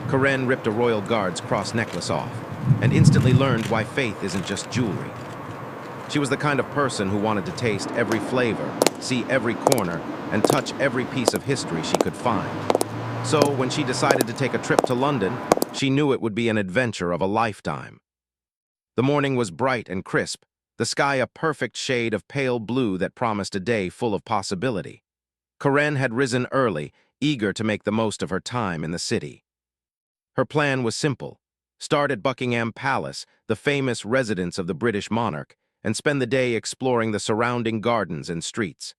Karen ripped a royal guard's cross necklace off and instantly learned why faith isn't just jewelry. She was the kind of person who wanted to taste every flavor, see every corner, and touch every piece of history she could find. So, when she decided to take a trip to London, she knew it would be an adventure of a lifetime. The morning was bright and crisp, the sky a perfect shade of pale blue that promised a day full of possibility. Karen had risen early, eager to make the most of her time in the city. Her plan was simple: start at Buckingham Palace, the famous residence of the British monarch, and spend the day exploring the surrounding gardens and streets.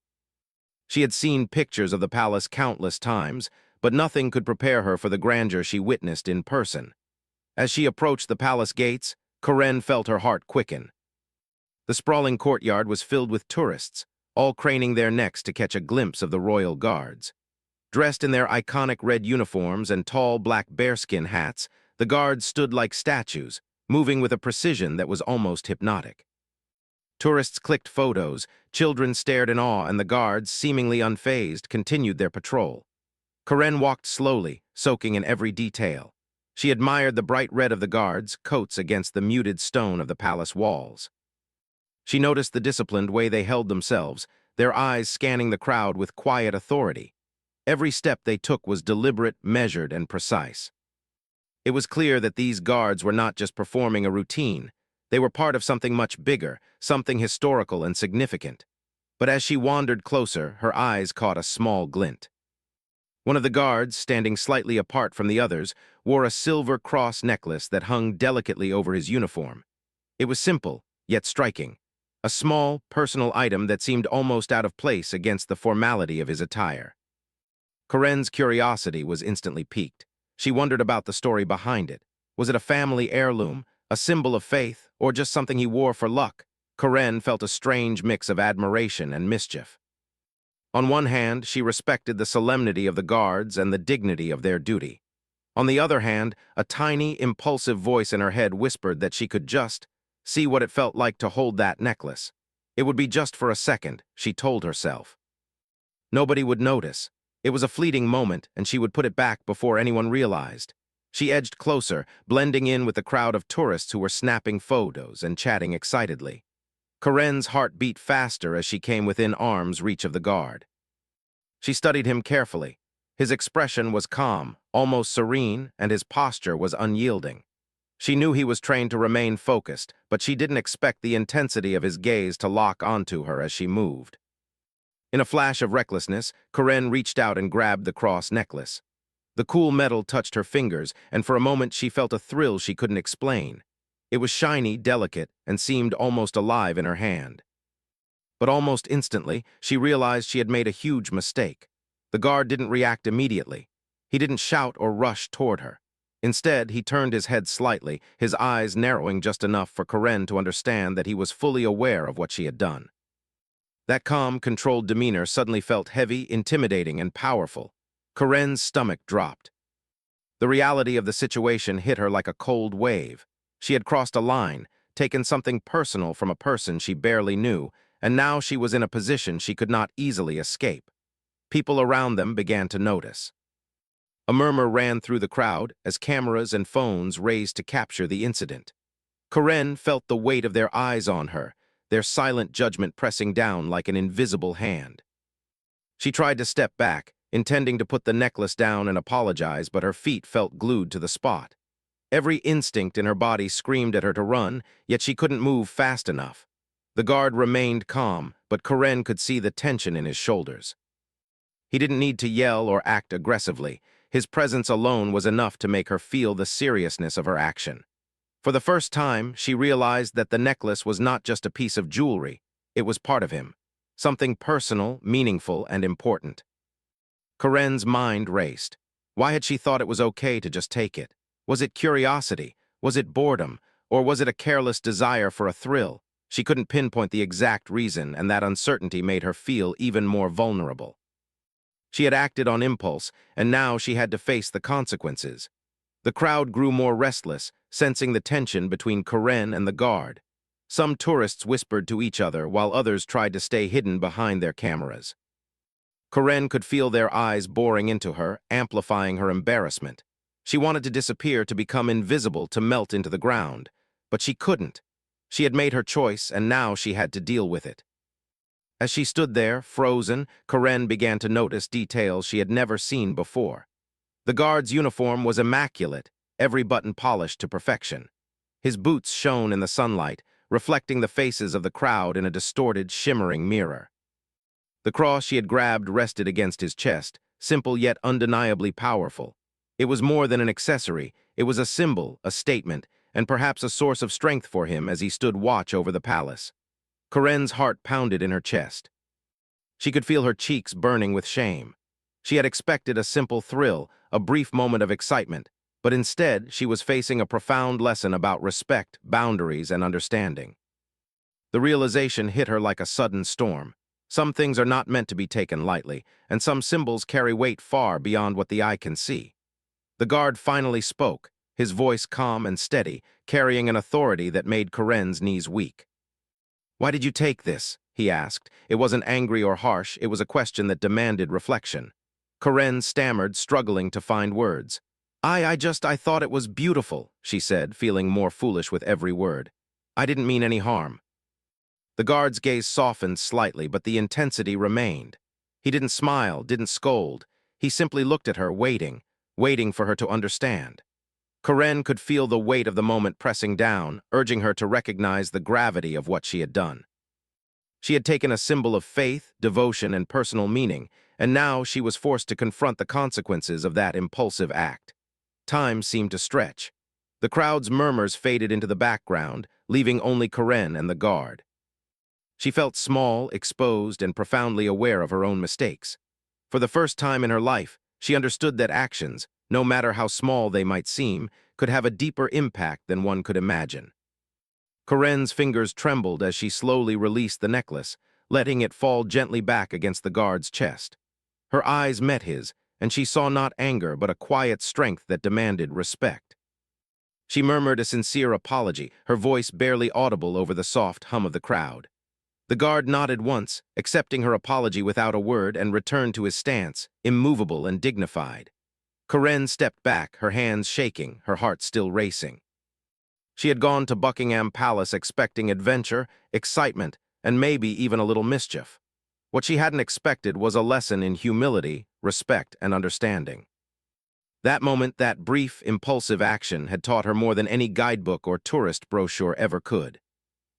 She had seen pictures of the palace countless times, but nothing could prepare her for the grandeur she witnessed in person. As she approached the palace gates, Karen felt her heart quicken. The sprawling courtyard was filled with tourists, all craning their necks to catch a glimpse of the royal guards. Dressed in their iconic red uniforms and tall black bearskin hats, the guards stood like statues, moving with a precision that was almost hypnotic. Tourists clicked photos, children stared in awe, and the guards, seemingly unfazed, continued their patrol. Karen walked slowly, soaking in every detail. She admired the bright red of the guards' coats against the muted stone of the palace walls. She noticed the disciplined way they held themselves, their eyes scanning the crowd with quiet authority. Every step they took was deliberate, measured, and precise. It was clear that these guards were not just performing a routine. They were part of something much bigger, something historical and significant. But as she wandered closer, her eyes caught a small glint. One of the guards, standing slightly apart from the others, wore a silver cross necklace that hung delicately over his uniform. It was simple, yet striking. A small, personal item that seemed almost out of place against the formality of his attire. Karen's curiosity was instantly piqued. She wondered about the story behind it. Was it a family heirloom, a symbol of faith, or just something he wore for luck? Karen felt a strange mix of admiration and mischief. On one hand, she respected the solemnity of the guards and the dignity of their duty. On the other hand, a tiny, impulsive voice in her head whispered that she could just see what it felt like to hold that necklace. It would be just for a second, she told herself. Nobody would notice. It was a fleeting moment, and she would put it back before anyone realized. She edged closer, blending in with the crowd of tourists who were snapping photos and chatting excitedly. Karen's heart beat faster as she came within arm's reach of the guard. She studied him carefully. His expression was calm, almost serene, and his posture was unyielding. She knew he was trained to remain focused, but she didn't expect the intensity of his gaze to lock onto her as she moved. In a flash of recklessness, Karen reached out and grabbed the cross necklace. The cool metal touched her fingers, and for a moment she felt a thrill she couldn't explain. It was shiny, delicate, and seemed almost alive in her hand. But almost instantly, she realized she had made a huge mistake. The guard didn't react immediately. He didn't shout or rush toward her. Instead, he turned his head slightly, his eyes narrowing just enough for Karen to understand that he was fully aware of what she had done. That calm, controlled demeanor suddenly felt heavy, intimidating, and powerful. Karen's stomach dropped. The reality of the situation hit her like a cold wave. She had crossed a line, taken something personal from a person she barely knew, and now she was in a position she could not easily escape. People around them began to notice. A murmur ran through the crowd as cameras and phones raised to capture the incident. Karen felt the weight of their eyes on her, their silent judgment pressing down like an invisible hand. She tried to step back, intending to put the necklace down and apologize, but her feet felt glued to the spot. Every instinct in her body screamed at her to run, yet she couldn't move fast enough. The guard remained calm, but Karen could see the tension in his shoulders. He didn't need to yell or act aggressively. His presence alone was enough to make her feel the seriousness of her action. For the first time, she realized that the necklace was not just a piece of jewelry. It was part of him. Something personal, meaningful, and important. Karen's mind raced. Why had she thought it was okay to just take it? Was it curiosity? Was it boredom? Or was it a careless desire for a thrill? She couldn't pinpoint the exact reason, and that uncertainty made her feel even more vulnerable. She had acted on impulse, and now she had to face the consequences. The crowd grew more restless, sensing the tension between Karen and the guard. Some tourists whispered to each other, while others tried to stay hidden behind their cameras. Karen could feel their eyes boring into her, amplifying her embarrassment. She wanted to disappear, to become invisible, to melt into the ground. But she couldn't. She had made her choice, and now she had to deal with it. As she stood there, frozen, Karen began to notice details she had never seen before. The guard's uniform was immaculate, every button polished to perfection. His boots shone in the sunlight, reflecting the faces of the crowd in a distorted, shimmering mirror. The cross she had grabbed rested against his chest, simple yet undeniably powerful. It was more than an accessory, it was a symbol, a statement, and perhaps a source of strength for him as he stood watch over the palace. Karen's heart pounded in her chest. She could feel her cheeks burning with shame. She had expected a simple thrill, a brief moment of excitement, but instead she was facing a profound lesson about respect, boundaries, and understanding. The realization hit her like a sudden storm. Some things are not meant to be taken lightly, and some symbols carry weight far beyond what the eye can see. The guard finally spoke, his voice calm and steady, carrying an authority that made Karen's knees weak. "Why did you take this?" he asked. It wasn't angry or harsh, it was a question that demanded reflection. Karen stammered, struggling to find words. I thought it was beautiful," she said, feeling more foolish with every word. "I didn't mean any harm." The guard's gaze softened slightly, but the intensity remained. He didn't smile, didn't scold. He simply looked at her, waiting for her to understand. Karen could feel the weight of the moment pressing down, urging her to recognize the gravity of what she had done. She had taken a symbol of faith, devotion, and personal meaning, and now she was forced to confront the consequences of that impulsive act. Time seemed to stretch. The crowd's murmurs faded into the background, leaving only Karen and the guard. She felt small, exposed, and profoundly aware of her own mistakes. For the first time in her life, she understood that actions, no matter how small they might seem, could have a deeper impact than one could imagine. Karen's fingers trembled as she slowly released the necklace, letting it fall gently back against the guard's chest. Her eyes met his, and she saw not anger but a quiet strength that demanded respect. She murmured a sincere apology, her voice barely audible over the soft hum of the crowd. The guard nodded once, accepting her apology without a word, and returned to his stance, immovable and dignified. Karen stepped back, her hands shaking, her heart still racing. She had gone to Buckingham Palace expecting adventure, excitement, and maybe even a little mischief. What she hadn't expected was a lesson in humility, respect, and understanding. That moment, that brief, impulsive action, had taught her more than any guidebook or tourist brochure ever could.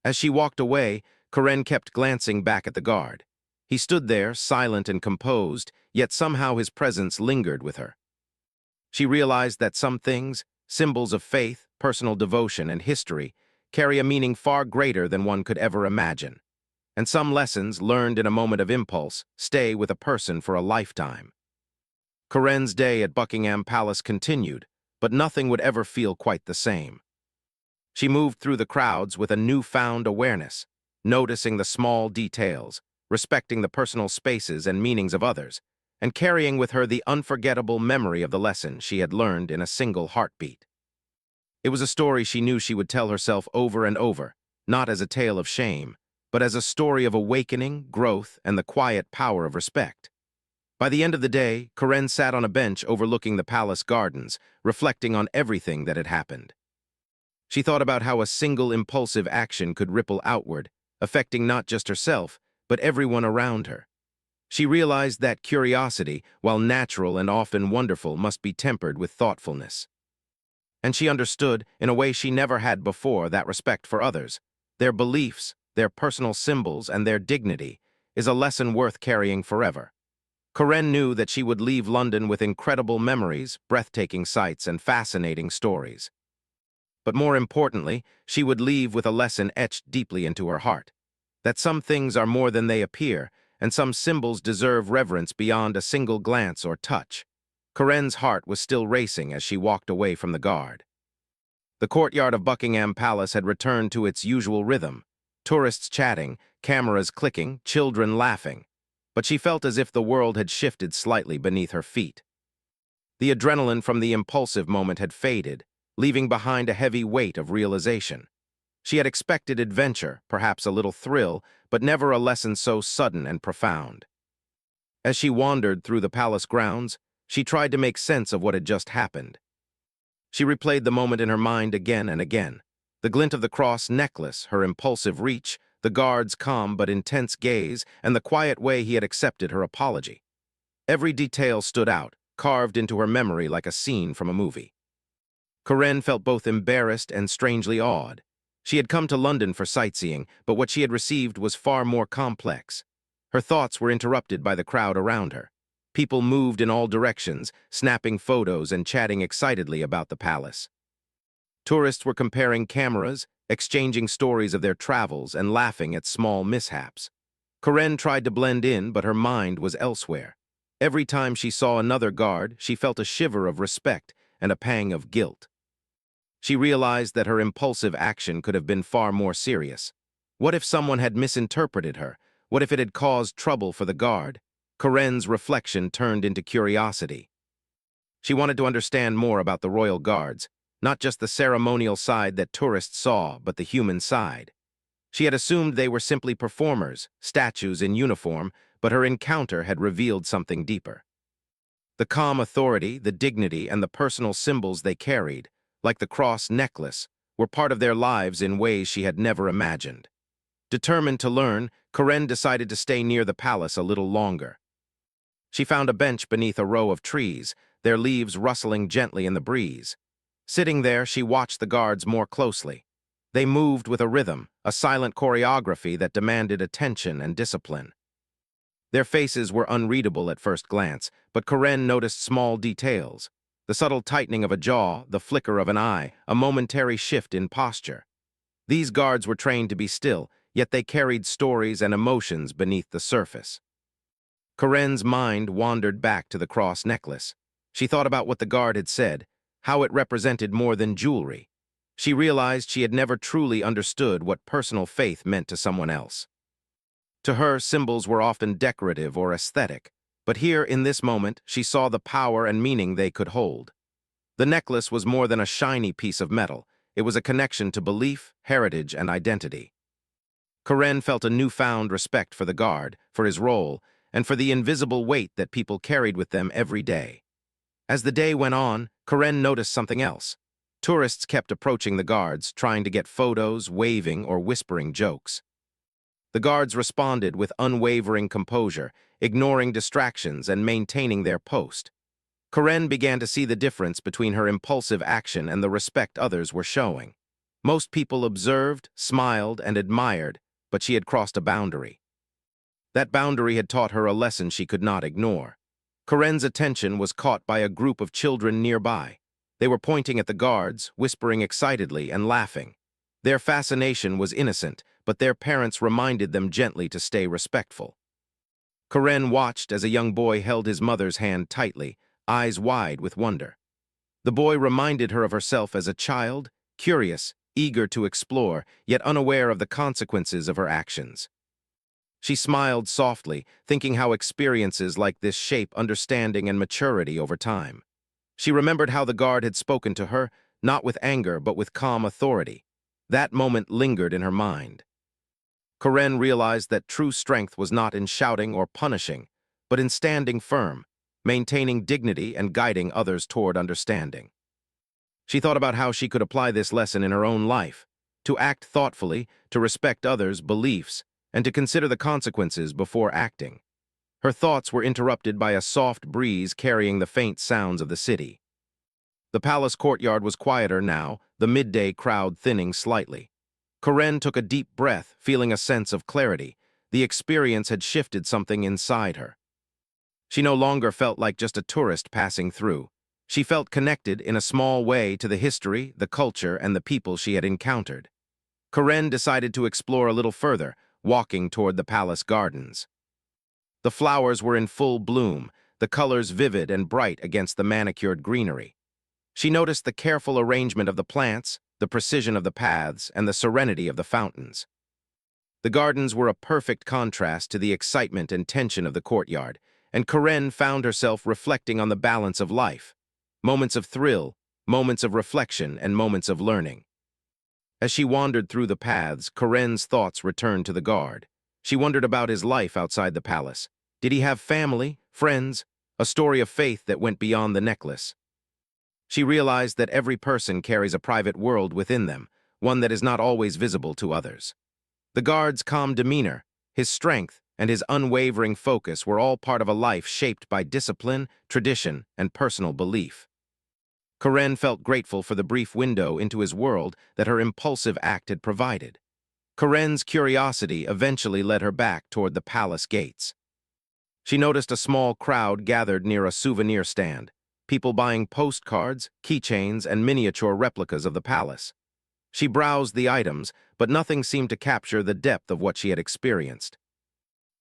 As she walked away, Karen kept glancing back at the guard. He stood there, silent and composed, yet somehow his presence lingered with her. She realized that some things, symbols of faith, personal devotion, and history, carry a meaning far greater than one could ever imagine. And some lessons, learned in a moment of impulse, stay with a person for a lifetime. Karen's day at Buckingham Palace continued, but nothing would ever feel quite the same. She moved through the crowds with a newfound awareness, noticing the small details, respecting the personal spaces and meanings of others, and carrying with her the unforgettable memory of the lesson she had learned in a single heartbeat. It was a story she knew she would tell herself over and over, not as a tale of shame, but as a story of awakening, growth, and the quiet power of respect. By the end of the day, Karen sat on a bench overlooking the palace gardens, reflecting on everything that had happened. She thought about how a single impulsive action could ripple outward, affecting not just herself, but everyone around her. She realized that curiosity, while natural and often wonderful, must be tempered with thoughtfulness. And she understood, in a way she never had before, that respect for others, their beliefs, their personal symbols, and their dignity, is a lesson worth carrying forever. Karen knew that she would leave London with incredible memories, breathtaking sights, and fascinating stories. But more importantly, she would leave with a lesson etched deeply into her heart, that some things are more than they appear, and some symbols deserve reverence beyond a single glance or touch. Karen's heart was still racing as she walked away from the guard. The courtyard of Buckingham Palace had returned to its usual rhythm, tourists chatting, cameras clicking, children laughing. But she felt as if the world had shifted slightly beneath her feet. The adrenaline from the impulsive moment had faded, leaving behind a heavy weight of realization. She had expected adventure, perhaps a little thrill, but never a lesson so sudden and profound. As she wandered through the palace grounds, she tried to make sense of what had just happened. She replayed the moment in her mind again and again. The glint of the cross necklace, her impulsive reach, the guard's calm but intense gaze, and the quiet way he had accepted her apology. Every detail stood out, carved into her memory like a scene from a movie. Corinne felt both embarrassed and strangely awed. She had come to London for sightseeing, but what she had received was far more complex. Her thoughts were interrupted by the crowd around her. People moved in all directions, snapping photos and chatting excitedly about the palace. Tourists were comparing cameras, exchanging stories of their travels, and laughing at small mishaps. Corinne tried to blend in, but her mind was elsewhere. Every time she saw another guard, she felt a shiver of respect and a pang of guilt. She realized that her impulsive action could have been far more serious. What if someone had misinterpreted her? What if it had caused trouble for the guard? Corinne's reflection turned into curiosity. She wanted to understand more about the royal guards, not just the ceremonial side that tourists saw, but the human side. She had assumed they were simply performers, statues in uniform, but her encounter had revealed something deeper. The calm authority, the dignity, and the personal symbols they carried, like the cross necklace, were part of their lives in ways she had never imagined. Determined to learn, Corinne decided to stay near the palace a little longer. She found a bench beneath a row of trees, their leaves rustling gently in the breeze. Sitting there, she watched the guards more closely. They moved with a rhythm, a silent choreography that demanded attention and discipline. Their faces were unreadable at first glance, but Corinne noticed small details. The subtle tightening of a jaw, the flicker of an eye, a momentary shift in posture. These guards were trained to be still, yet they carried stories and emotions beneath the surface. Corinne's mind wandered back to the cross necklace. She thought about what the guard had said, how it represented more than jewelry. She realized she had never truly understood what personal faith meant to someone else. To her, symbols were often decorative or aesthetic, but here, in this moment, she saw the power and meaning they could hold. The necklace was more than a shiny piece of metal. It was a connection to belief, heritage, and identity. Corinne felt a newfound respect for the guard, for his role, and for the invisible weight that people carried with them every day. As the day went on, Corinne noticed something else. Tourists kept approaching the guards, trying to get photos, waving, or whispering jokes. The guards responded with unwavering composure, ignoring distractions and maintaining their post. Corinne began to see the difference between her impulsive action and the respect others were showing. Most people observed, smiled, and admired, but she had crossed a boundary. That boundary had taught her a lesson she could not ignore. Corinne's attention was caught by a group of children nearby. They were pointing at the guards, whispering excitedly and laughing. Their fascination was innocent, but their parents reminded them gently to stay respectful. Corinne watched as a young boy held his mother's hand tightly, eyes wide with wonder. The boy reminded her of herself as a child, curious, eager to explore, yet unaware of the consequences of her actions. She smiled softly, thinking how experiences like this shape understanding and maturity over time. She remembered how the guard had spoken to her, not with anger but with calm authority. That moment lingered in her mind. Corinne realized that true strength was not in shouting or punishing, but in standing firm, maintaining dignity and guiding others toward understanding. She thought about how she could apply this lesson in her own life, to act thoughtfully, to respect others' beliefs, and to consider the consequences before acting. Her thoughts were interrupted by a soft breeze carrying the faint sounds of the city. The palace courtyard was quieter now, the midday crowd thinning slightly. Corinne took a deep breath, feeling a sense of clarity. The experience had shifted something inside her. She no longer felt like just a tourist passing through. She felt connected in a small way to the history, the culture, and the people she had encountered. Corinne decided to explore a little further, walking toward the palace gardens. The flowers were in full bloom, the colors vivid and bright against the manicured greenery. She noticed the careful arrangement of the plants, the precision of the paths, and the serenity of the fountains. The gardens were a perfect contrast to the excitement and tension of the courtyard, and Corinne found herself reflecting on the balance of life. Moments of thrill, moments of reflection, and moments of learning. As she wandered through the paths, Corinne's thoughts returned to the guard. She wondered about his life outside the palace. Did he have family, friends, a story of faith that went beyond the necklace? She realized that every person carries a private world within them, one that is not always visible to others. The guard's calm demeanor, his strength, and his unwavering focus were all part of a life shaped by discipline, tradition, and personal belief. Karen felt grateful for the brief window into his world that her impulsive act had provided. Karen's curiosity eventually led her back toward the palace gates. She noticed a small crowd gathered near a souvenir stand, people buying postcards, keychains, and miniature replicas of the palace. She browsed the items, but nothing seemed to capture the depth of what she had experienced.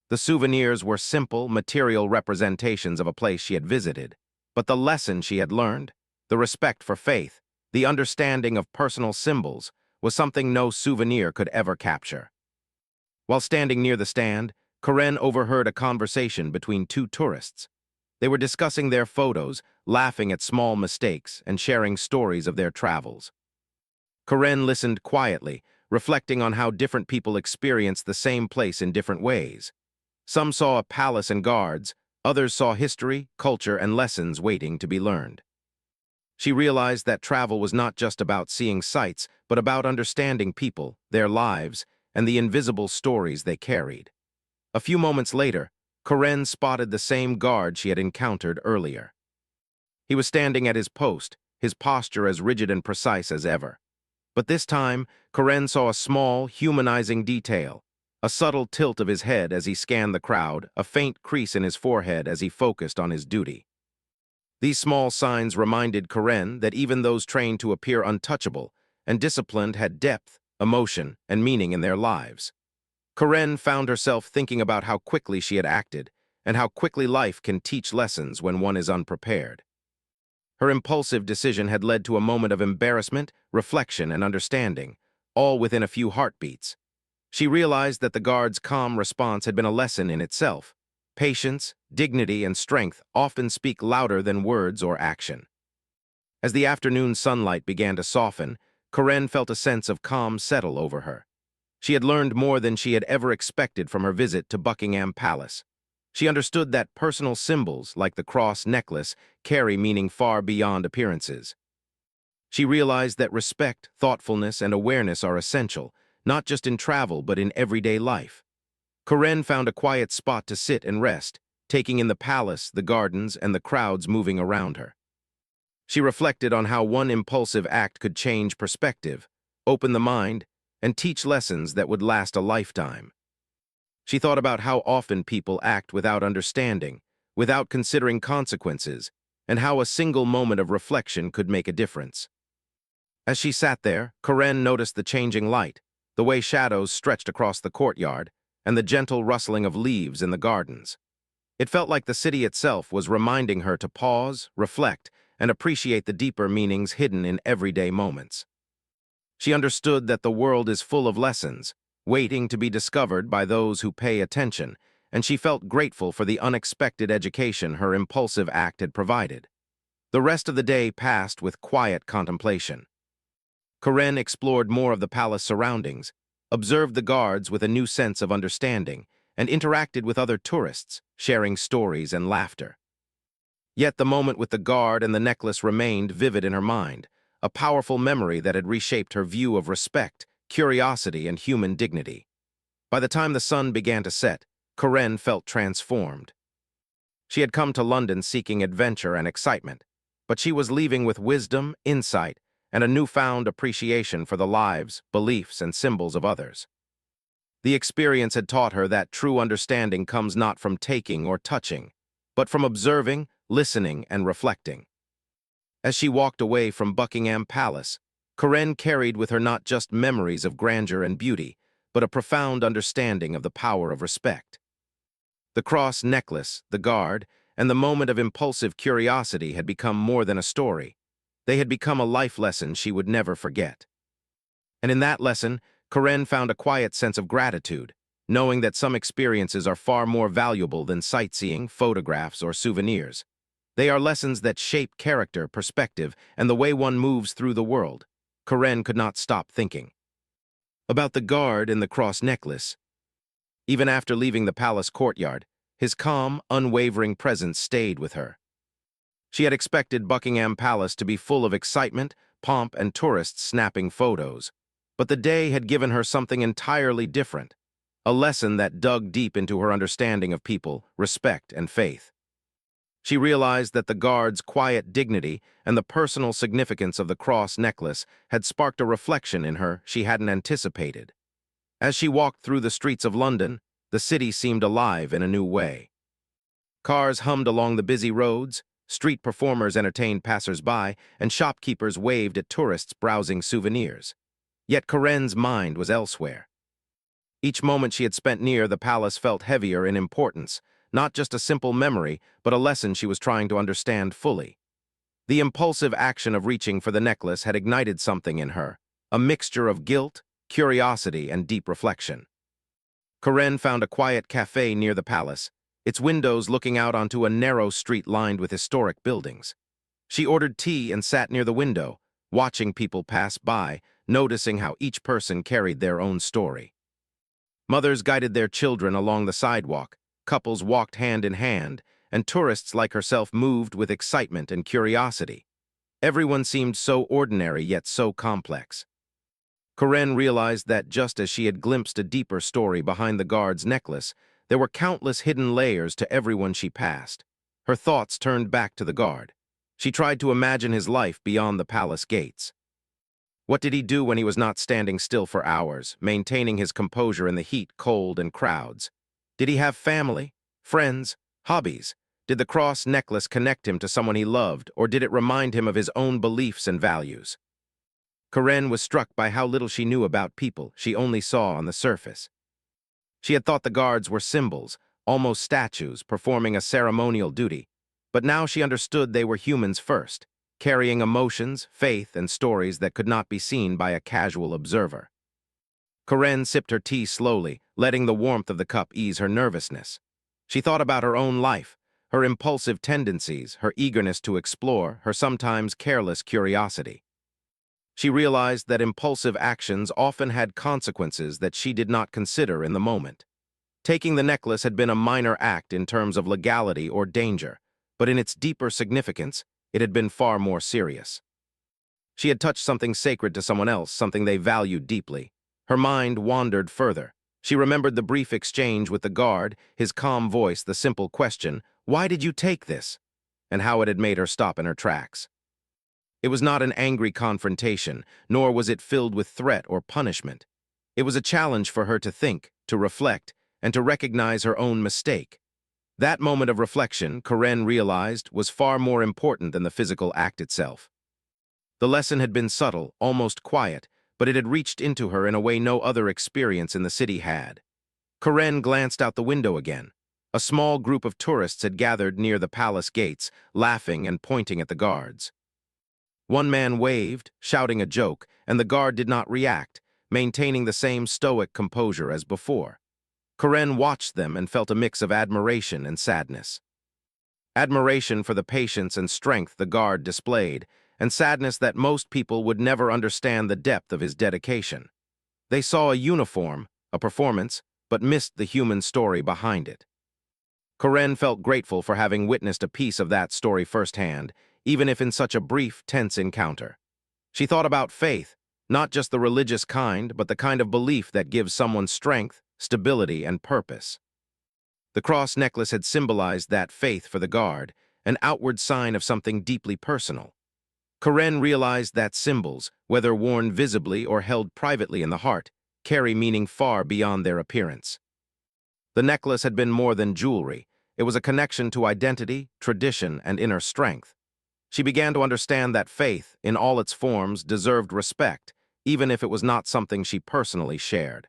The souvenirs were simple, material representations of a place she had visited, but the lesson she had learned, the respect for faith, the understanding of personal symbols, was something no souvenir could ever capture. While standing near the stand, Karen overheard a conversation between two tourists. They were discussing their photos, laughing at small mistakes, and sharing stories of their travels. Karen listened quietly, reflecting on how different people experienced the same place in different ways. Some saw a palace and guards, others saw history, culture, and lessons waiting to be learned. She realized that travel was not just about seeing sights, but about understanding people, their lives, and the invisible stories they carried. A few moments later, Karen spotted the same guard she had encountered earlier. He was standing at his post, his posture as rigid and precise as ever. But this time, Karen saw a small, humanizing detail, a subtle tilt of his head as he scanned the crowd, a faint crease in his forehead as he focused on his duty. These small signs reminded Karen that even those trained to appear untouchable and disciplined had depth, emotion, and meaning in their lives. Karen found herself thinking about how quickly she had acted and how quickly life can teach lessons when one is unprepared. Her impulsive decision had led to a moment of embarrassment, reflection, and understanding, all within a few heartbeats. She realized that the guard's calm response had been a lesson in itself. Patience, dignity, and strength often speak louder than words or action. As the afternoon sunlight began to soften, Karen felt a sense of calm settle over her. She had learned more than she had ever expected from her visit to Buckingham Palace. She understood that personal symbols, like the cross necklace, carry meaning far beyond appearances. She realized that respect, thoughtfulness, and awareness are essential, not just in travel but in everyday life. Karen found a quiet spot to sit and rest, taking in the palace, the gardens, and the crowds moving around her. She reflected on how one impulsive act could change perspective, open the mind, and teach lessons that would last a lifetime. She thought about how often people act without understanding, without considering consequences, and how a single moment of reflection could make a difference. As she sat there, Karen noticed the changing light, the way shadows stretched across the courtyard, and the gentle rustling of leaves in the gardens. It felt like the city itself was reminding her to pause, reflect, and appreciate the deeper meanings hidden in everyday moments. She understood that the world is full of lessons, waiting to be discovered by those who pay attention, and she felt grateful for the unexpected education her impulsive act had provided. The rest of the day passed with quiet contemplation. Karen explored more of the palace surroundings, observed the guards with a new sense of understanding, and interacted with other tourists, sharing stories and laughter. Yet the moment with the guard and the necklace remained vivid in her mind, a powerful memory that had reshaped her view of respect, curiosity, and human dignity. By the time the sun began to set, Karen felt transformed. She had come to London seeking adventure and excitement, but she was leaving with wisdom, insight, and a newfound appreciation for the lives, beliefs, and symbols of others. The experience had taught her that true understanding comes not from taking or touching, but from observing, listening, and reflecting. As she walked away from Buckingham Palace, Karen carried with her not just memories of grandeur and beauty, but a profound understanding of the power of respect. The cross necklace, the guard, and the moment of impulsive curiosity had become more than a story. They had become a life lesson she would never forget. And in that lesson, Karen found a quiet sense of gratitude, knowing that some experiences are far more valuable than sightseeing, photographs, or souvenirs. They are lessons that shape character, perspective, and the way one moves through the world. Karen could not stop thinking about the guard in the cross necklace. Even after leaving the palace courtyard, his calm, unwavering presence stayed with her. She had expected Buckingham Palace to be full of excitement, pomp, and tourists snapping photos. But the day had given her something entirely different, a lesson that dug deep into her understanding of people, respect, and faith. She realized that the guard's quiet dignity and the personal significance of the cross necklace had sparked a reflection in her she hadn't anticipated. As she walked through the streets of London, the city seemed alive in a new way. Cars hummed along the busy roads, street performers entertained passers-by, and shopkeepers waved at tourists browsing souvenirs. Yet Corinne's mind was elsewhere. Each moment she had spent near the palace felt heavier in importance, not just a simple memory, but a lesson she was trying to understand fully. The impulsive action of reaching for the necklace had ignited something in her, a mixture of guilt, curiosity, and deep reflection. Corinne found a quiet cafe near the palace, its windows looking out onto a narrow street lined with historic buildings. She ordered tea and sat near the window, watching people pass by, noticing how each person carried their own story. Mothers guided their children along the sidewalk, couples walked hand in hand, and tourists like herself moved with excitement and curiosity. Everyone seemed so ordinary yet so complex. Corinne realized that just as she had glimpsed a deeper story behind the guard's necklace, there were countless hidden layers to everyone she passed. Her thoughts turned back to the guard. She tried to imagine his life beyond the palace gates. What did he do when he was not standing still for hours, maintaining his composure in the heat, cold, and crowds? Did he have family, friends, hobbies? Did the cross necklace connect him to someone he loved, or did it remind him of his own beliefs and values? Corinne was struck by how little she knew about people she only saw on the surface. She had thought the guards were symbols, almost statues, performing a ceremonial duty, but now she understood they were humans first, carrying emotions, faith, and stories that could not be seen by a casual observer. Corinne sipped her tea slowly, letting the warmth of the cup ease her nervousness. She thought about her own life, her impulsive tendencies, her eagerness to explore, her sometimes careless curiosity. She realized that impulsive actions often had consequences that she did not consider in the moment. Taking the necklace had been a minor act in terms of legality or danger, but in its deeper significance, it had been far more serious. She had touched something sacred to someone else, something they valued deeply. Her mind wandered further. She remembered the brief exchange with the guard, his calm voice, the simple question, "Why did you take this?" and how it had made her stop in her tracks. It was not an angry confrontation, nor was it filled with threat or punishment. It was a challenge for her to think, to reflect, and to recognize her own mistake. That moment of reflection, Corinne realized, was far more important than the physical act itself. The lesson had been subtle, almost quiet, but it had reached into her in a way no other experience in the city had. Corinne glanced out the window again. A small group of tourists had gathered near the palace gates, laughing and pointing at the guards. One man waved, shouting a joke, and the guard did not react, maintaining the same stoic composure as before. Corinne watched them and felt a mix of admiration and sadness. Admiration for the patience and strength the guard displayed, and sadness that most people would never understand the depth of his dedication. They saw a uniform, a performance, but missed the human story behind it. Corinne felt grateful for having witnessed a piece of that story firsthand, even if in such a brief, tense encounter. She thought about faith, not just the religious kind, but the kind of belief that gives someone strength, stability, and purpose. The cross necklace had symbolized that faith for the guard, an outward sign of something deeply personal. Corinne realized that symbols, whether worn visibly or held privately in the heart, carry meaning far beyond their appearance. The necklace had been more than jewelry. It was a connection to identity, tradition, and inner strength. She began to understand that faith, in all its forms, deserved respect, even if it was not something she personally shared.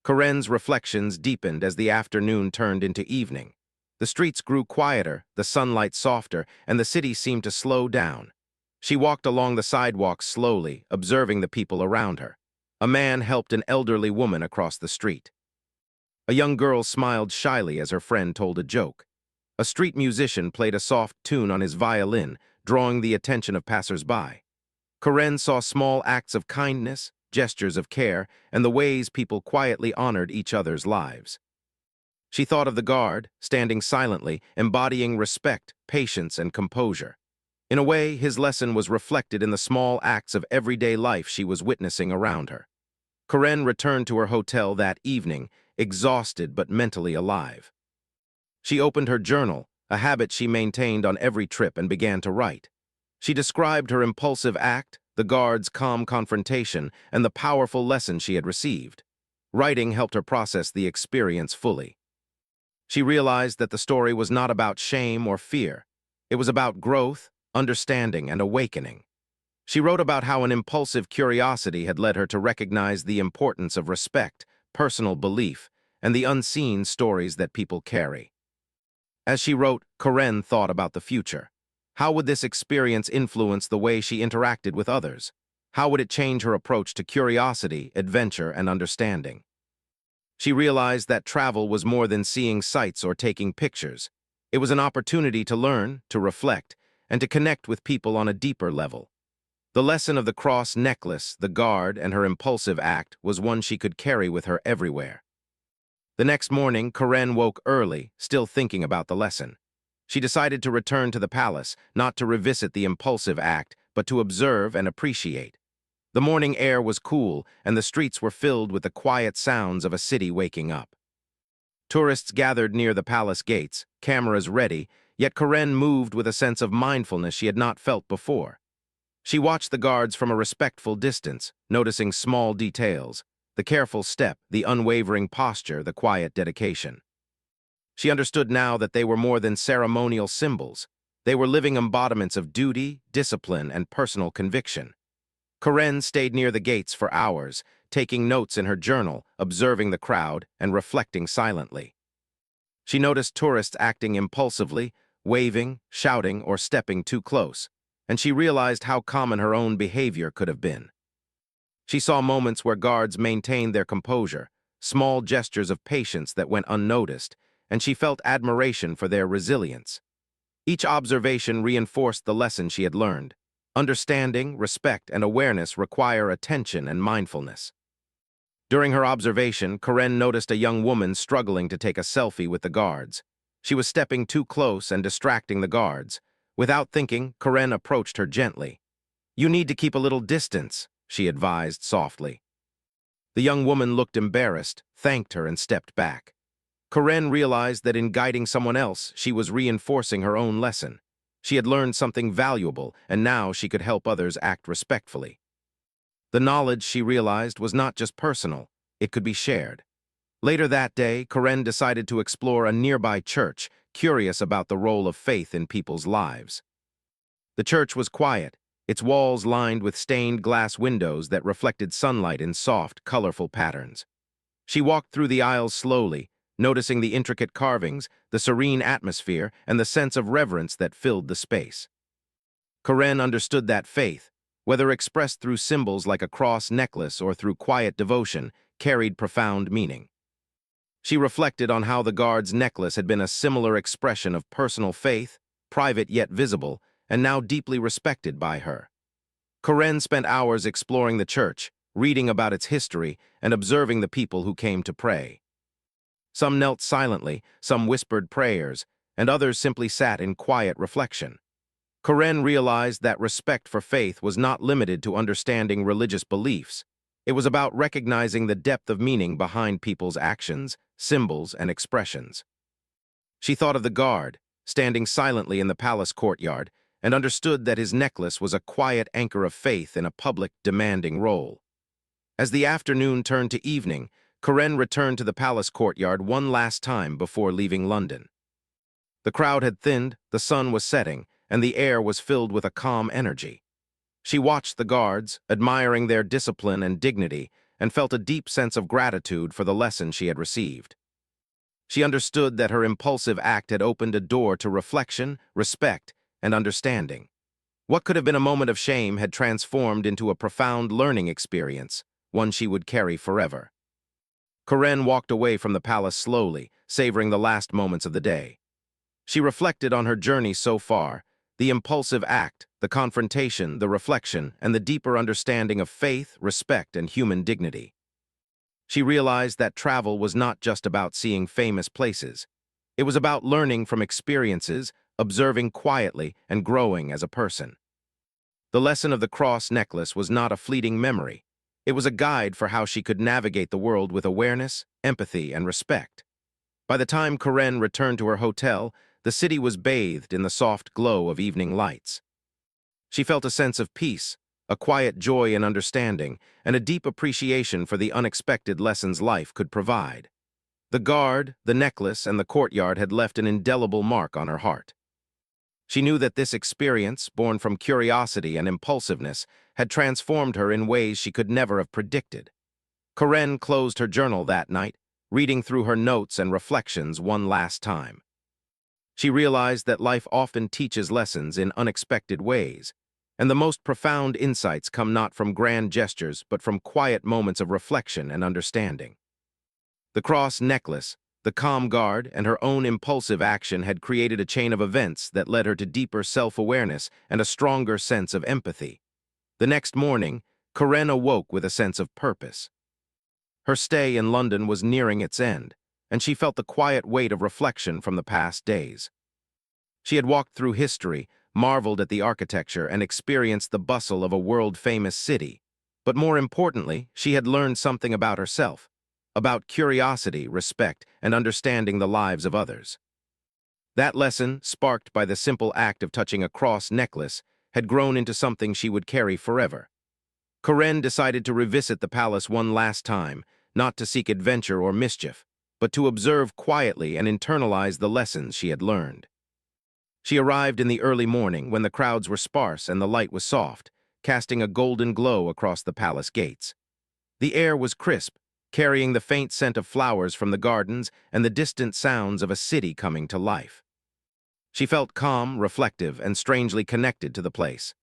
Corinne's reflections deepened as the afternoon turned into evening. The streets grew quieter, the sunlight softer, and the city seemed to slow down. She walked along the sidewalks slowly, observing the people around her. A man helped an elderly woman across the street. A young girl smiled shyly as her friend told a joke. A street musician played a soft tune on his violin, drawing the attention of passers-by. Corinne saw small acts of kindness, gestures of care, and the ways people quietly honored each other's lives. She thought of the guard, standing silently, embodying respect, patience, and composure. In a way, his lesson was reflected in the small acts of everyday life she was witnessing around her. Karen returned to her hotel that evening, exhausted but mentally alive. She opened her journal, a habit she maintained on every trip, and began to write. She described her impulsive act, the guard's calm confrontation, and the powerful lesson she had received. Writing helped her process the experience fully. She realized that the story was not about shame or fear. It was about growth, understanding, and awakening. She wrote about how an impulsive curiosity had led her to recognize the importance of respect, personal belief, and the unseen stories that people carry. As she wrote, Karen thought about the future. How would this experience influence the way she interacted with others? How would it change her approach to curiosity, adventure, and understanding? She realized that travel was more than seeing sights or taking pictures. It was an opportunity to learn, to reflect, and to connect with people on a deeper level. The lesson of the cross necklace, the guard, and her impulsive act was one she could carry with her everywhere. The next morning, Karen woke early, still thinking about the lesson. She decided to return to the palace, not to revisit the impulsive act, but to observe and appreciate. The morning air was cool, and the streets were filled with the quiet sounds of a city waking up. Tourists gathered near the palace gates, cameras ready, yet Karen moved with a sense of mindfulness she had not felt before. She watched the guards from a respectful distance, noticing small details, the careful step, the unwavering posture, the quiet dedication. She understood now that they were more than ceremonial symbols. They were living embodiments of duty, discipline, and personal conviction. Karen stayed near the gates for hours, taking notes in her journal, observing the crowd, and reflecting silently. She noticed tourists acting impulsively, waving, shouting, or stepping too close, and she realized how common her own behavior could have been. She saw moments where guards maintained their composure, small gestures of patience that went unnoticed, and she felt admiration for their resilience. Each observation reinforced the lesson she had learned. Understanding, respect, and awareness require attention and mindfulness. During her observation, Karen noticed a young woman struggling to take a selfie with the guards. She was stepping too close and distracting the guards. Without thinking, Karen approached her gently. "You need to keep a little distance," she advised softly. The young woman looked embarrassed, thanked her, and stepped back. Karen realized that in guiding someone else, she was reinforcing her own lesson. She had learned something valuable, and now she could help others act respectfully. The knowledge, she realized, was not just personal, it could be shared. Later that day, Karen decided to explore a nearby church, curious about the role of faith in people's lives. The church was quiet, its walls lined with stained glass windows that reflected sunlight in soft, colorful patterns. She walked through the aisles slowly, noticing the intricate carvings, the serene atmosphere, and the sense of reverence that filled the space. Karen understood that faith, whether expressed through symbols like a cross necklace or through quiet devotion, carried profound meaning. She reflected on how the guard's necklace had been a similar expression of personal faith, private yet visible, and now deeply respected by her. Karen spent hours exploring the church, reading about its history, and observing the people who came to pray. Some knelt silently, some whispered prayers, and others simply sat in quiet reflection. Karen realized that respect for faith was not limited to understanding religious beliefs. It was about recognizing the depth of meaning behind people's actions, symbols, and expressions. She thought of the guard, standing silently in the palace courtyard, and understood that his necklace was a quiet anchor of faith in a public, demanding role. As the afternoon turned to evening, Karen returned to the palace courtyard one last time before leaving London. The crowd had thinned, the sun was setting, and the air was filled with a calm energy. She watched the guards, admiring their discipline and dignity, and felt a deep sense of gratitude for the lesson she had received. She understood that her impulsive act had opened a door to reflection, respect, and understanding. What could have been a moment of shame had transformed into a profound learning experience, one she would carry forever. Karen walked away from the palace slowly, savoring the last moments of the day. She reflected on her journey so far, the impulsive act, the confrontation, the reflection, and the deeper understanding of faith, respect, and human dignity. She realized that travel was not just about seeing famous places. It was about learning from experiences, observing quietly, and growing as a person. The lesson of the cross necklace was not a fleeting memory. It was a guide for how she could navigate the world with awareness, empathy, and respect. By the time Karen returned to her hotel, the city was bathed in the soft glow of evening lights. She felt a sense of peace, a quiet joy in understanding, and a deep appreciation for the unexpected lessons life could provide. The guard, the necklace, and the courtyard had left an indelible mark on her heart. She knew that this experience, born from curiosity and impulsiveness, had transformed her in ways she could never have predicted. Karen closed her journal that night, reading through her notes and reflections one last time. She realized that life often teaches lessons in unexpected ways, and the most profound insights come not from grand gestures but from quiet moments of reflection and understanding. The cross necklace, the calm guard, and her own impulsive action had created a chain of events that led her to deeper self-awareness and a stronger sense of empathy. The next morning, Karen awoke with a sense of purpose. Her stay in London was nearing its end, and she felt the quiet weight of reflection from the past days. She had walked through history, marveled at the architecture, and experienced the bustle of a world-famous city. But more importantly, she had learned something about herself, about curiosity, respect, and understanding the lives of others. That lesson, sparked by the simple act of touching a cross necklace, had grown into something she would carry forever. Karen decided to revisit the palace one last time, not to seek adventure or mischief, but to observe quietly and internalize the lessons she had learned. She arrived in the early morning when the crowds were sparse and the light was soft, casting a golden glow across the palace gates. The air was crisp, carrying the faint scent of flowers from the gardens and the distant sounds of a city coming to life. She felt calm, reflective, and strangely connected to the place.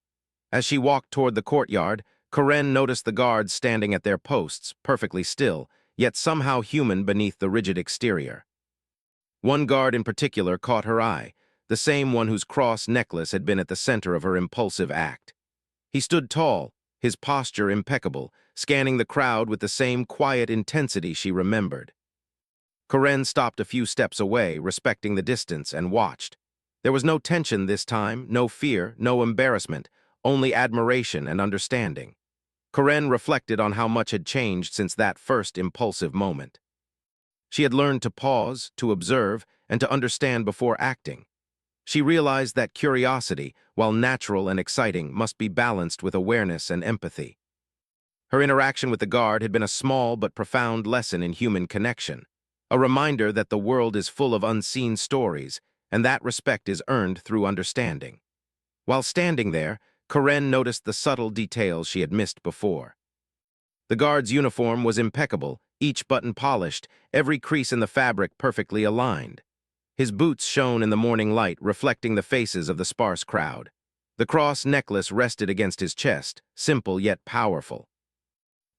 As she walked toward the courtyard, Karen noticed the guards standing at their posts, perfectly still, yet somehow human beneath the rigid exterior. One guard in particular caught her eye, the same one whose cross necklace had been at the center of her impulsive act. He stood tall, his posture impeccable, scanning the crowd with the same quiet intensity she remembered. Karen stopped a few steps away, respecting the distance, and watched. There was no tension this time, no fear, no embarrassment, only admiration and understanding. Karen reflected on how much had changed since that first impulsive moment. She had learned to pause, to observe, and to understand before acting. She realized that curiosity, while natural and exciting, must be balanced with awareness and empathy. Her interaction with the guard had been a small but profound lesson in human connection, a reminder that the world is full of unseen stories, and that respect is earned through understanding. While standing there, Karen noticed the subtle details she had missed before. The guard's uniform was impeccable, each button polished, every crease in the fabric perfectly aligned. His boots shone in the morning light, reflecting the faces of the sparse crowd. The cross necklace rested against his chest, simple yet powerful.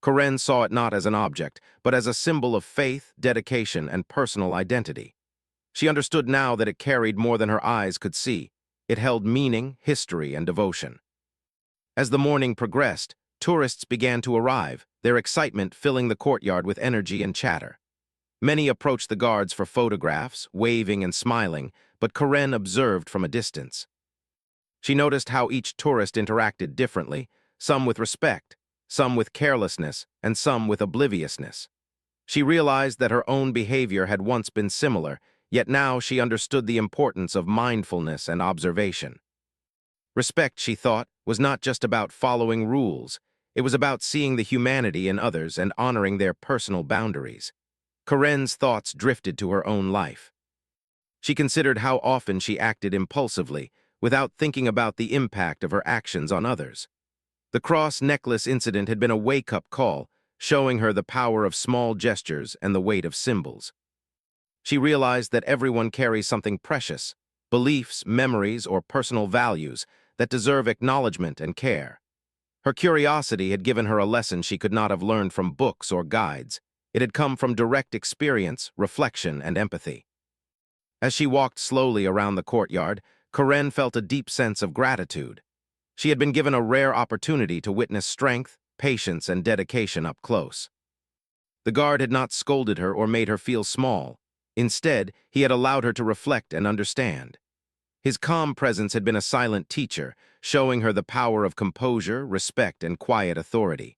Karen saw it not as an object, but as a symbol of faith, dedication, and personal identity. She understood now that it carried more than her eyes could see. It held meaning, history, and devotion. As the morning progressed, tourists began to arrive, their excitement filling the courtyard with energy and chatter. Many approached the guards for photographs, waving and smiling, but Karen observed from a distance. She noticed how each tourist interacted differently, some with respect, some with carelessness, and some with obliviousness. She realized that her own behavior had once been similar, yet now she understood the importance of mindfulness and observation. Respect, she thought, was not just about following rules. It was about seeing the humanity in others and honoring their personal boundaries. Karen's thoughts drifted to her own life. She considered how often she acted impulsively, without thinking about the impact of her actions on others. The cross necklace incident had been a wake-up call, showing her the power of small gestures and the weight of symbols. She realized that everyone carries something precious, beliefs, memories, or personal values that deserve acknowledgement and care. Her curiosity had given her a lesson she could not have learned from books or guides. It had come from direct experience, reflection, and empathy. As she walked slowly around the courtyard, Karen felt a deep sense of gratitude. She had been given a rare opportunity to witness strength, patience, and dedication up close. The guard had not scolded her or made her feel small. Instead, he had allowed her to reflect and understand. His calm presence had been a silent teacher, showing her the power of composure, respect, and quiet authority.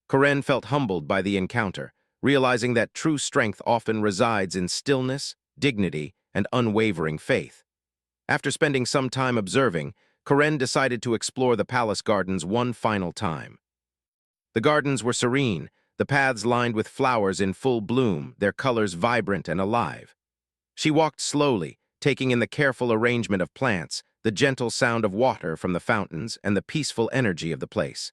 Karen felt humbled by the encounter, realizing that true strength often resides in stillness, dignity, and unwavering faith. After spending some time observing, Karen decided to explore the palace gardens one final time. The gardens were serene, the paths lined with flowers in full bloom, their colors vibrant and alive. She walked slowly, taking in the careful arrangement of plants, the gentle sound of water from the fountains, and the peaceful energy of the place.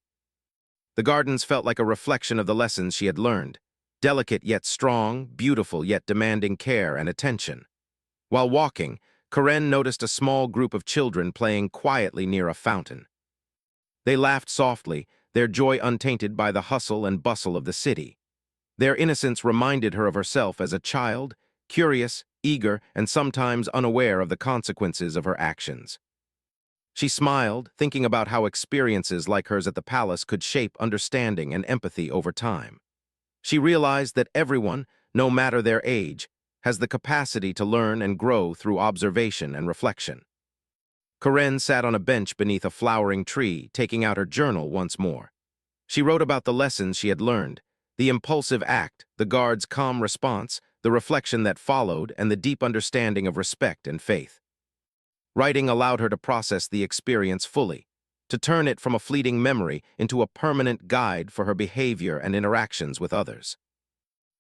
The gardens felt like a reflection of the lessons she had learned, delicate yet strong, beautiful yet demanding care and attention. While walking, Karen noticed a small group of children playing quietly near a fountain. They laughed softly, their joy untainted by the hustle and bustle of the city. Their innocence reminded her of herself as a child, curious, eager, and sometimes unaware of the consequences of her actions. She smiled, thinking about how experiences like hers at the palace could shape understanding and empathy over time. She realized that everyone, no matter their age, has the capacity to learn and grow through observation and reflection. Karen sat on a bench beneath a flowering tree, taking out her journal once more. She wrote about the lessons she had learned, the impulsive act, the guard's calm response, the reflection that followed, and the deep understanding of respect and faith. Writing allowed her to process the experience fully, to turn it from a fleeting memory into a permanent guide for her behavior and interactions with others.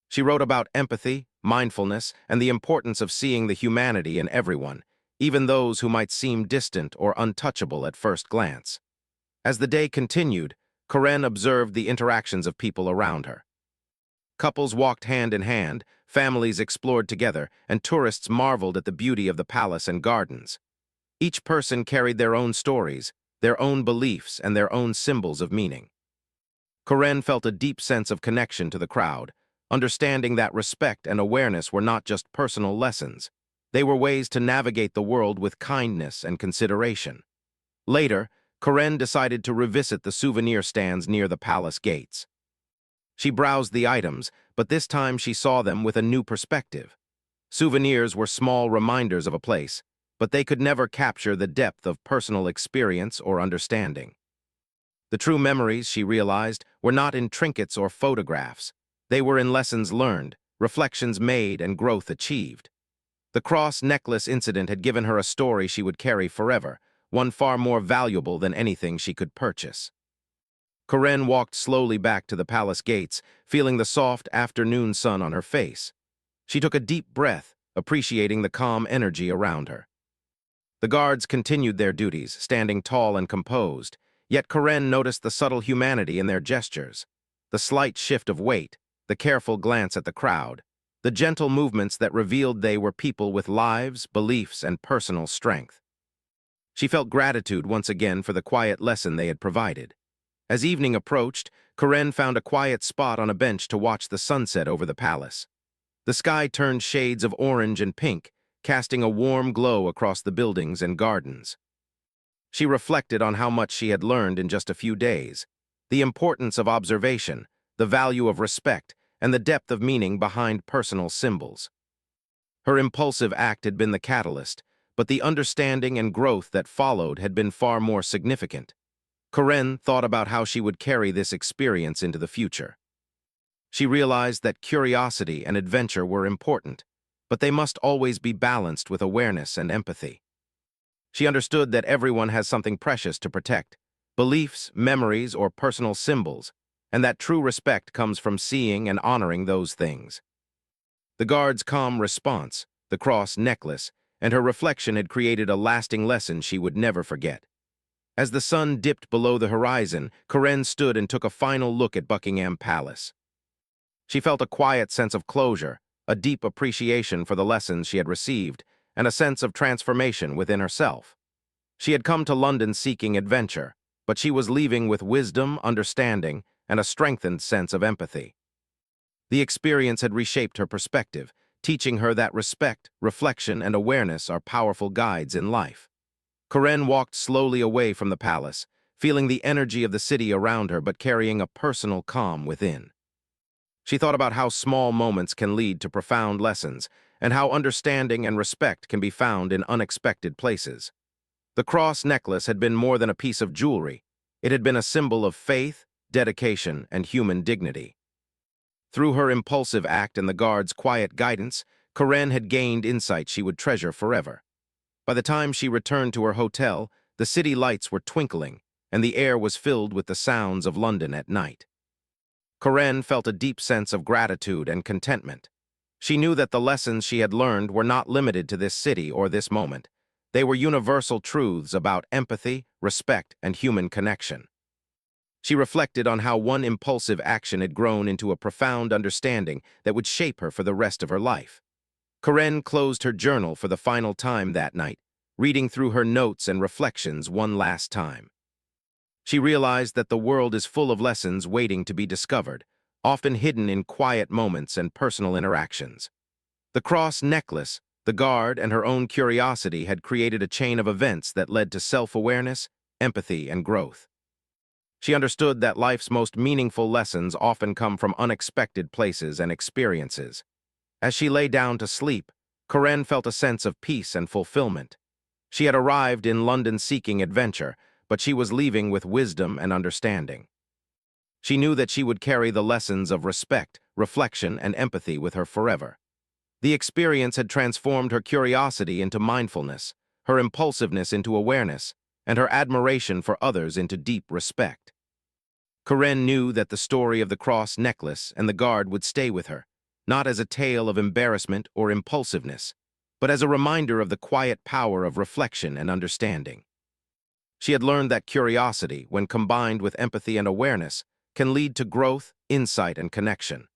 She wrote about empathy, mindfulness, and the importance of seeing the humanity in everyone, even those who might seem distant or untouchable at first glance. As the day continued, Karen observed the interactions of people around her. Couples walked hand in hand, families explored together, and tourists marveled at the beauty of the palace and gardens. Each person carried their own stories, their own beliefs, and their own symbols of meaning. Karen felt a deep sense of connection to the crowd, understanding that respect and awareness were not just personal lessons. They were ways to navigate the world with kindness and consideration. Later, Karen decided to revisit the souvenir stands near the palace gates. She browsed the items, but this time she saw them with a new perspective. Souvenirs were small reminders of a place, but they could never capture the depth of personal experience or understanding. The true memories, she realized, were not in trinkets or photographs. They were in lessons learned, reflections made, and growth achieved. The cross necklace incident had given her a story she would carry forever, one far more valuable than anything she could purchase. Karen walked slowly back to the palace gates, feeling the soft afternoon sun on her face. She took a deep breath, appreciating the calm energy around her. The guards continued their duties, standing tall and composed, yet Karen noticed the subtle humanity in their gestures, the slight shift of weight, the careful glance at the crowd, the gentle movements that revealed they were people with lives, beliefs, and personal strength. She felt gratitude once again for the quiet lesson they had provided. As evening approached, Karen found a quiet spot on a bench to watch the sunset over the palace. The sky turned shades of orange and pink, casting a warm glow across the buildings and gardens. She reflected on how much she had learned in just a few days, the importance of observation, the value of respect, and the depth of meaning behind personal symbols. Her impulsive act had been the catalyst, but the understanding and growth that followed had been far more significant. Karen thought about how she would carry this experience into the future. She realized that curiosity and adventure were important, but they must always be balanced with awareness and empathy. She understood that everyone has something precious to protect, beliefs, memories, or personal symbols, and that true respect comes from seeing and honoring those things. The guard's calm response, the cross necklace, and her reflection had created a lasting lesson she would never forget. As the sun dipped below the horizon, Karen stood and took a final look at Buckingham Palace. She felt a quiet sense of closure, a deep appreciation for the lessons she had received, and a sense of transformation within herself. She had come to London seeking adventure, but she was leaving with wisdom, understanding, and a strengthened sense of empathy. The experience had reshaped her perspective, teaching her that respect, reflection, and awareness are powerful guides in life. Karen walked slowly away from the palace, feeling the energy of the city around her but carrying a personal calm within. She thought about how small moments can lead to profound lessons, and how understanding and respect can be found in unexpected places. The cross necklace had been more than a piece of jewelry. It had been a symbol of faith, dedication, and human dignity. Through her impulsive act and the guard's quiet guidance, Karen had gained insight she would treasure forever. By the time she returned to her hotel, the city lights were twinkling, and the air was filled with the sounds of London at night. Karen felt a deep sense of gratitude and contentment. She knew that the lessons she had learned were not limited to this city or this moment. They were universal truths about empathy, respect, and human connection. She reflected on how one impulsive action had grown into a profound understanding that would shape her for the rest of her life. Karen closed her journal for the final time that night, reading through her notes and reflections one last time. She realized that the world is full of lessons waiting to be discovered, often hidden in quiet moments and personal interactions. The cross necklace, the guard, and her own curiosity had created a chain of events that led to self-awareness, empathy, and growth. She understood that life's most meaningful lessons often come from unexpected places and experiences. As she lay down to sleep, Karen felt a sense of peace and fulfillment. She had arrived in London seeking adventure, but she was leaving with wisdom and understanding. She knew that she would carry the lessons of respect, reflection, and empathy with her forever. The experience had transformed her curiosity into mindfulness, her impulsiveness into awareness, and her admiration for others into deep respect. Karen knew that the story of the cross necklace and the guard would stay with her, not as a tale of embarrassment or impulsiveness, but as a reminder of the quiet power of reflection and understanding. She had learned that curiosity, when combined with empathy and awareness, can lead to growth, insight, and connection.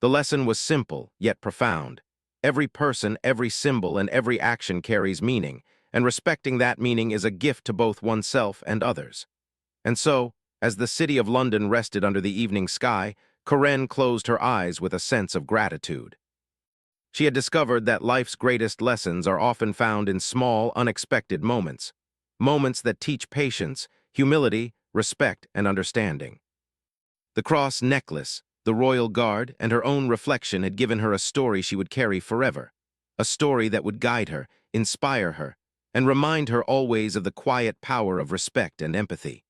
The lesson was simple, yet profound. Every person, every symbol, and every action carries meaning, and respecting that meaning is a gift to both oneself and others. And so, as the city of London rested under the evening sky, Karen closed her eyes with a sense of gratitude. She had discovered that life's greatest lessons are often found in small, unexpected moments, moments that teach patience, humility, respect, and understanding. The cross necklace, the royal guard, and her own reflection had given her a story she would carry forever, a story that would guide her, inspire her, and remind her always of the quiet power of respect and empathy.